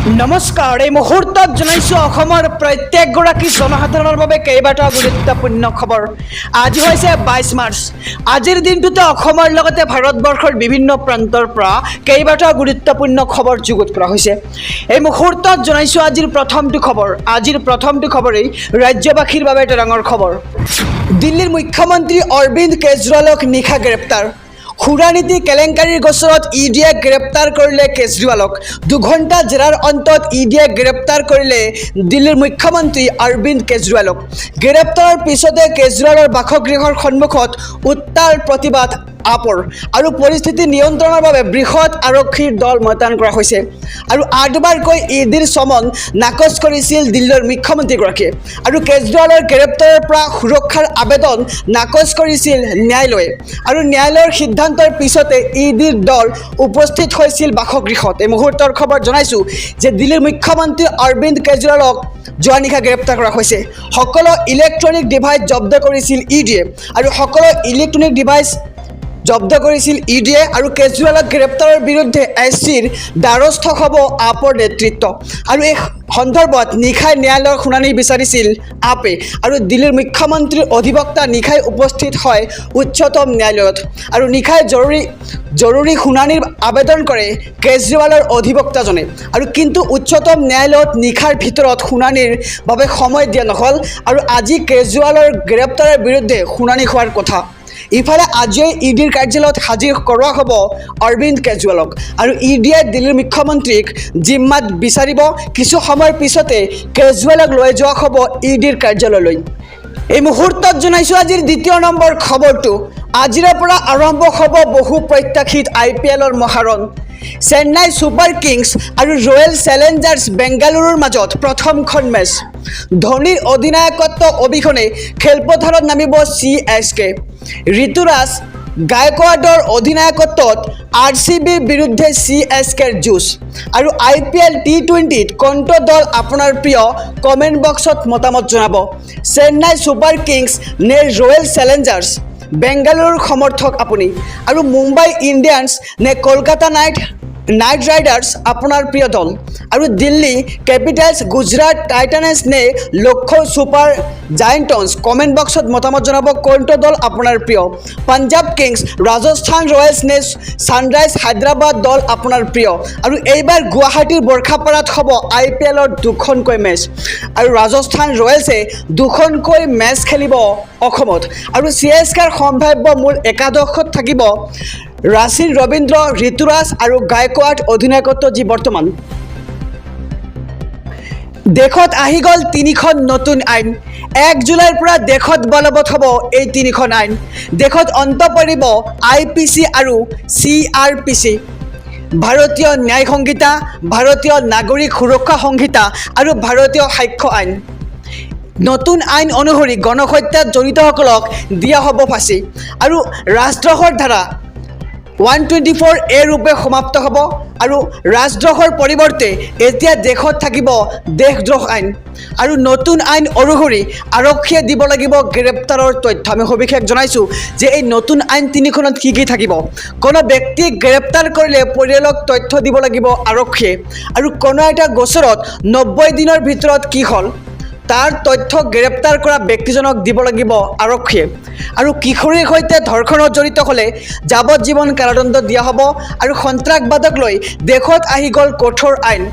নমস্কাৰ এই মুহূৰ্তত জনাইছো অসমৰ প্ৰত্যেকগৰাকী জনসাধাৰণৰ বাবে কেইবাটাও গুৰুত্বপূৰ্ণ খবৰ। আজি হৈছে 22 মাৰ্চ। আজিৰ দিনটোতে অসমৰ লগতে ভাৰতবৰ্ষৰ বিভিন্ন প্ৰান্তৰ পৰা কেইবাটাও গুৰুত্বপূৰ্ণ খবৰ যুগুত কৰা হৈছে। এই মুহূৰ্তত জনাইছো আজিৰ প্ৰথমটো খবৰেই ৰাজ্যবাসীৰ বাবে এটা ডাঙৰ খবৰ। দিল্লীৰ মুখ্যমন্ত্ৰী অৰবিন্দ কেজৰিৱালক নিশা গ্ৰেপ্তাৰ। খুৰানীতি কেলেংকাৰীৰ গোচৰত ইডিয়ে গ্ৰেপ্তাৰ কৰিলে কেজৰিৱালক। 2 ঘণ্টা জেৰাৰ অন্তত ইডিয়ে গ্ৰেপ্তাৰ কৰিলে দিল্লীৰ মুখ্যমন্ত্ৰী অৰবিন্দ কেজৰিৱালক। গ্ৰেপ্তাৰৰ পিছতে কেজৰিৱালৰ বাসগৃহৰ সন্মুখত উত্তাল প্ৰতিবাদ আপৰ আৰু পৰিস্থিতি নিয়ন্ত্ৰণৰ বাবে বৃহৎ আৰক্ষীৰ দল মোতায়েন কৰা হৈছে। আৰু 8বাৰকৈ ইডিৰ চমন নাকচ কৰিছিল দিল্লীৰ মুখ্যমন্ত্ৰীগৰাকীয়ে। আৰু কেজৰিৱালৰ গ্ৰেপ্তাৰৰ পৰা সুৰক্ষাৰ আবেদন নাকচ কৰিছিল ন্যায়ালয়ে। আৰু ন্যায়ালয়ৰ সিদ্ধান্তৰ পিছতে ইডিৰ দল উপস্থিত হৈছিল বাসগৃহত। এই মুহূৰ্তৰ খবৰ জনাইছো যে দিল্লীৰ মুখ্যমন্ত্ৰী অৰবিন্দ কেজৰিৱালক যোৱা নিশা গ্ৰেপ্তাৰ কৰা হৈছে। সকলো ইলেক্ট্ৰনিক ডিভাইচ জব্দ কৰিছিল ইডিয়ে আৰু আৰু কেজৰিৱালক গ্ৰেপ্তাৰৰ বিৰুদ্ধে SCৰ দ্বাৰস্থ হ'ব আপৰ নেতৃত্ব। আৰু এই সন্দৰ্ভত নিশাই ন্যায়ালয়ৰ শুনানি বিচাৰিছিল আপে। আৰু দিল্লীৰ মুখ্যমন্ত্ৰীৰ অধিবক্তা নিশাই উপস্থিত হয় উচ্চতম ন্যায়ালয়ত। আৰু নিশাই জৰুৰী শুনানিৰ আবেদন কৰে কেজৰিৱালৰ অধিবক্তাজনে। আৰু কিন্তু উচ্চতম ন্যায়ালয়ত নিশাৰ ভিতৰত শুনানিৰ বাবে সময় দিয়া নহ'ল। আৰু আজি কেজৰিৱালৰ গ্ৰেপ্তাৰৰ বিৰুদ্ধে শুনানি হোৱাৰ কথা। ইফালে আজিয়ে ইডিৰ কাৰ্যালয়ত হাজিৰ কৰোৱা হ'ব অৰবিন্দ কেজৰিৱালক। আৰু ইডিয়ে দিল্লীৰ মুখ্যমন্ত্ৰীক জিম্মাত বিচাৰিব। কিছু সময়ৰ পিছতে কেজৰিৱালক লৈ যোৱা হ'ব ইডিৰ কাৰ্যালয়লৈ। এই মুহূৰ্তত জনাইছোঁ আজিৰ 2 নম্বৰ খবৰটো। আজিৰে পৰা আৰম্ভ হ'ব বহু প্ৰত্যাশিত IPLৰ মহাৰণ। চেন্নাই ছুপাৰ কিংছ আৰু ৰয়েল চেলেঞ্জাৰ্ছ বেংগালুৰুৰ মাজত প্ৰথমখন মেচ। ধোনীৰ অধিনায়কত্ব অবিহনে খেলপথাৰত নামিব CSK। ঋতুৰাজ গায়কোৱাডৰ অধিনায়কত্বত RCBৰ বিৰুদ্ধে CSKৰ যুঁজ। আৰু IPL T20ত কোনটো দল আপোনাৰ প্ৰিয় কমেণ্ট বক্সত মতামত জনাব। চেন্নাই ছুপাৰ কিংছ নে ৰয়েল চেলেঞ্জাৰ্ছ বেংগালুৰুৰ সমৰ্থক আপুনি? আৰু মুম্বাই ইণ্ডিয়ানছ নে কলকাতা নাইট ৰাইডাৰ্ছ আপোনাৰ প্ৰিয় দল? আৰু দিল্লী কেপিটেলছ গুজৰাট টাইটানছ নে লক্ষ্ণৌ ছুপাৰ জায়েণ্টছ কমেণ্ট বক্সত মতামত জনাব কোনটো দল আপোনাৰ প্ৰিয়। পাঞ্জাৱ কিংছ ৰাজস্থান ৰয়েলছ নে ছানৰাইজ হায়দৰাবাদ দল আপোনাৰ প্ৰিয়। আৰু এইবাৰ গুৱাহাটীৰ বৰ্ষাপাৰাত হ'ব IPLৰ 2খনকৈ মেচ। আৰু ৰাজস্থান ৰয়েলছে 2খনকৈ মেচ খেলিব অসমত। আৰু CSKৰ সম্ভাৱ্য মূল একাদশত থাকিব ৰাচিন ৰবীন্দ্ৰ, ঋতুৰাজ আৰু গায়কোৱাড অধিনায়কত্ব যি বৰ্তমান। দেশত আহি গ'ল 3খন নতুন আইন। 1 জুলাইৰ পৰা দেশত বলবৎ হ'ব এই 3খন আইন। দেশত অন্ত পৰিব IPC আৰু CRPC, ভাৰতীয় ন্যায় সংহিতা, ভাৰতীয় নাগৰিক সুৰক্ষা সংহিতা আৰু ভাৰতীয় সাক্ষ্য আইন। নতুন আইন অনুসৰি গণহত্যাত জড়িতসকলক দিয়া হ'ব ফাঁচী। আৰু ৰাজদ্ৰোহৰ ধাৰা 124A ৰূপে সমাপ্ত হ'ব। আৰু ৰাজদ্ৰোহৰ পৰিৱৰ্তে এতিয়া দেশত থাকিব দেশদ্ৰোহ আইন। আৰু নতুন আইন অনুসৰি আৰক্ষীয়ে দিব লাগিব গ্ৰেপ্তাৰৰ তথ্য। আমি সবিশেষ জনাইছোঁ যে এই নতুন আইন 3খনত কি থাকিব। কোনো ব্যক্তিক গ্ৰেপ্তাৰ কৰিলে পৰিয়ালক তথ্য দিব লাগিব আৰক্ষীয়ে। আৰু কোনো এটা গোচৰত 90 দিনৰ ভিতৰত কি হ'ল তাৰ তথ্য গ্ৰেপ্তাৰ কৰা ব্যক্তিজনক দিব লাগিব আৰক্ষীয়ে। আৰু কিশোৰীৰ সৈতে ধৰ্ষণত জড়িত হ'লে যাৱজ্জীৱন কাৰাদণ্ড দিয়া হ'ব। আৰু সন্ত্ৰাসবাদক লৈ দেশত আহি গ'ল কঠোৰ আইন।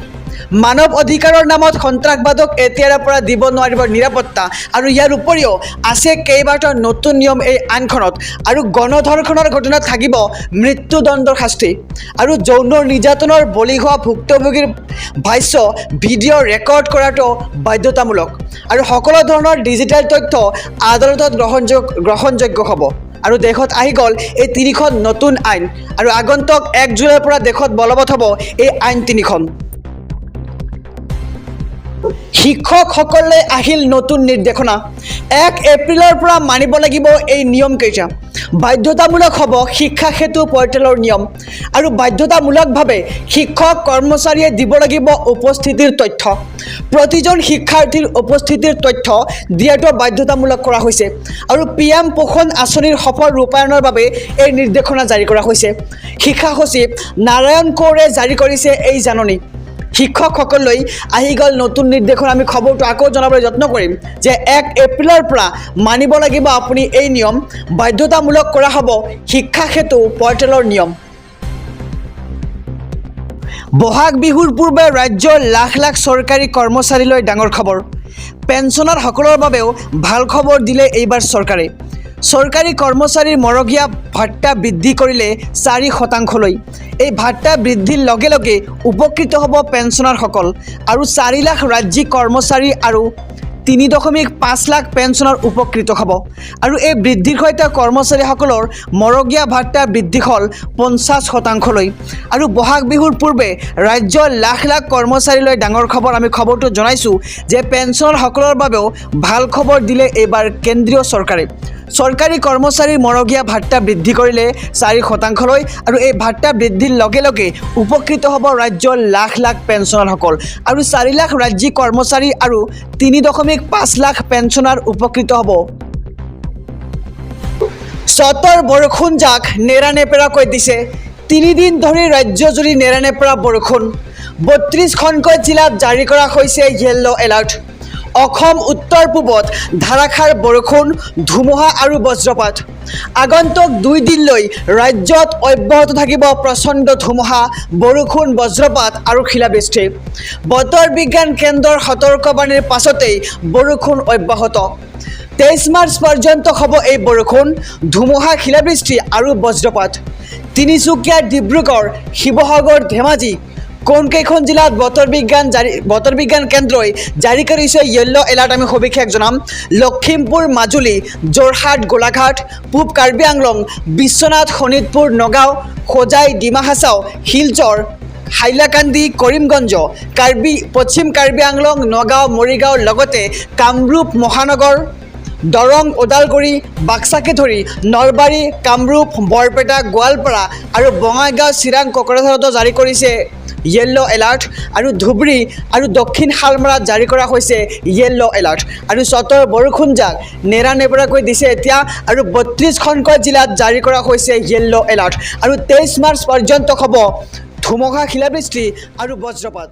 মানৱ অধিকাৰৰ নামত সন্ত্ৰাসবাদক এতিয়াৰে পৰা দিব নোৱাৰিব নিৰাপত্তা। আৰু ইয়াৰ উপৰিও আছে কেইবাটাও নতুন নিয়ম এই আইনখনত। আৰু গণধৰ্ষণৰ ঘটনাত থাকিব মৃত্যুদণ্ডৰ শাস্তি। আৰু যৌন নিৰ্যাতনৰ বলি হোৱা ভুক্তভোগীৰ ভাষ্য ভিডিঅ' ৰেকৰ্ড কৰাটো বাধ্যতামূলক। আৰু সকলো ধৰণৰ ডিজিটেল তথ্য আদালতত গ্ৰহণযোগ্য হ'ব। আৰু দেশত আহি গ'ল এই 3খন নতুন আইন। আৰু আগন্তুক 1 জুলাইৰ পৰা দেশত বলবৎ হ'ব এই আইন 3খন। শিক্ষকসকলে আহিল নতুন নিৰ্দেশনা। 1 এপ্ৰিলৰ পৰা মানিব লাগিব এই নিয়মকেইটা। বাধ্যতামূলক হ'ব শিক্ষা সেতু পৰ্টেলৰ নিয়ম। আৰু বাধ্যতামূলকভাৱে শিক্ষক কৰ্মচাৰীয়ে দিব লাগিব উপস্থিতিৰ তথ্য। প্ৰতিজন শিক্ষাৰ্থীৰ উপস্থিতিৰ তথ্য দিয়াটো বাধ্যতামূলক কৰা হৈছে। আৰু PM পোষণ আঁচনিৰ সফল ৰূপায়ণৰ বাবে এই নিৰ্দেশনা জাৰি কৰা হৈছে। শিক্ষা সচিব নাৰায়ণ কৌৰে জাৰি কৰিছে এই জাননী। শিক্ষকসকললৈ আহি গ'ল নতুন নিৰ্দেশন। আমি খবৰটো আকৌ জনাবলৈ যত্ন কৰিম যে 1 এপ্ৰিলৰ পৰা মানিব লাগিব আপুনি এই নিয়ম, বাধ্যতামূলক কৰা হ'ব শিক্ষা সেতু পৰ্টেলৰ নিয়ম। বহাগ বিহুৰ পূৰ্বে ৰাজ্যৰ লাখ লাখ চৰকাৰী কৰ্মচাৰীলৈ ডাঙৰ খবৰ। পেঞ্চনাৰসকলৰ বাবেও ভাল খবৰ দিলে এইবাৰ চৰকাৰে। চৰকাৰী কৰ্মচাৰীৰ মৰগীয়া ভাত্তা বৃদ্ধি কৰিলে 4%। এই ভাত্তা বৃদ্ধিৰ লগে লগে উপকৃত হ'ব পেঞ্চনাৰসকল আৰু 4 লাখ ৰাজ্যিক কৰ্মচাৰী আৰু 3.5 লাখ পেঞ্চনাৰ উপকৃত হ'ব। আৰু এই বৃদ্ধিৰ সৈতে কৰ্মচাৰীসকলৰ মৰগীয়া ভাত্তা বৃদ্ধি হ'ল 50%। আৰু বহাগ বিহুৰ পূৰ্বে ৰাজ্যৰ লাখ লাখ কৰ্মচাৰীলৈ ডাঙৰ খবৰ। আমি খবৰটো জনাইছোঁ যে পেঞ্চনাৰসকলৰ বাবেও ভাল খবৰ দিলে এইবাৰ কেন্দ্ৰীয় চৰকাৰে। চৰকাৰী কৰ্মচাৰীৰ মৰগীয়া ভাত্তা বৃদ্ধি কৰিলে 4%। আৰু এই ভাত্তা বৃদ্ধিৰ লগে লগে উপকৃত হ'ব ৰাজ্যৰ লাখ লাখ পেঞ্চনাৰসকল আৰু 4 লাখ ৰাজ্যিক কৰ্মচাৰী আৰু 3.5 লাখ পেঞ্চনাৰ উপকৃত হ'ব। চতৰ বৰষুণ জাক নেৰানেপেৰাকৈ দিছে। 3 দিন ধৰি ৰাজ্যজুৰি নেৰানেপেৰা বৰষুণ। 32খনকৈ জিলাত জাৰি কৰা হৈছে য়েল্লো এলাৰ্ট। অসম উত্তৰ পূবত ধাৰাসাৰ বৰষুণ, ধুমুহা আৰু বজ্ৰপাত। আগন্তুক 2 দিনলৈ ৰাজ্যত অব্যাহত থাকিব প্ৰচণ্ড ধুমুহা, বৰষুণ, বজ্ৰপাত আৰু শিলাবৃষ্টি। বতৰ বিজ্ঞান কেন্দ্ৰৰ সতৰ্কবাণীৰ পাছতেই বৰষুণ অব্যাহত। 23 মাৰ্চ পৰ্যন্ত হ'ব এই বৰষুণ, ধুমুহা, শিলাবৃষ্টি আৰু বজ্ৰপাত। তিনিচুকীয়া, ডিব্ৰুগড়, শিৱসাগৰ, ধেমাজি কোনকেইখন জিলাত বতৰ বিজ্ঞান কেন্দ্ৰই জাৰি কৰিছে য়েল্লো এলাৰ্ট আমি সবিশেষ জনাম। লখিমপুৰ, মাজুলী, যোৰহাট, গোলাঘাট, পূব কাৰ্বি আংলং, বিশ্বনাথ, শোণিতপুৰ, নগাঁও, হোজাই, ডিমা হাছাও, শিলচৰ, হাইলাকান্দি, কৰিমগঞ্জ, পশ্চিম কাৰ্বি আংলং, নগাঁও, মৰিগাঁও, লগতে কামৰূপ মহানগৰ, দৰং, ওদালগুৰি, বাক্সাকে ধৰি নলবাৰী, কামৰূপ, বৰপেটা, গোৱালপাৰা আৰু বঙাইগাঁও, চিৰাং, কোকৰাঝাৰতো জাৰি কৰিছে য়েল্লো এলাৰ্ট। আৰু ধুবুৰী আৰু দক্ষিণ শালমৰাত জাৰি কৰা হৈছে য়েল্লো এলাৰ্ট। আৰু চতৰ বৰষুণ জাক নেৰানেপেৰাকৈ দিছে এতিয়া। আৰু 32খনকৈ জিলাত জাৰি কৰা হৈছে য়েল্লো এলাৰ্ট। আৰু 23 মাৰ্চ পৰ্যন্ত হ'ব ধুমুহা, শিলাবৃষ্টি আৰু বজ্ৰপাত।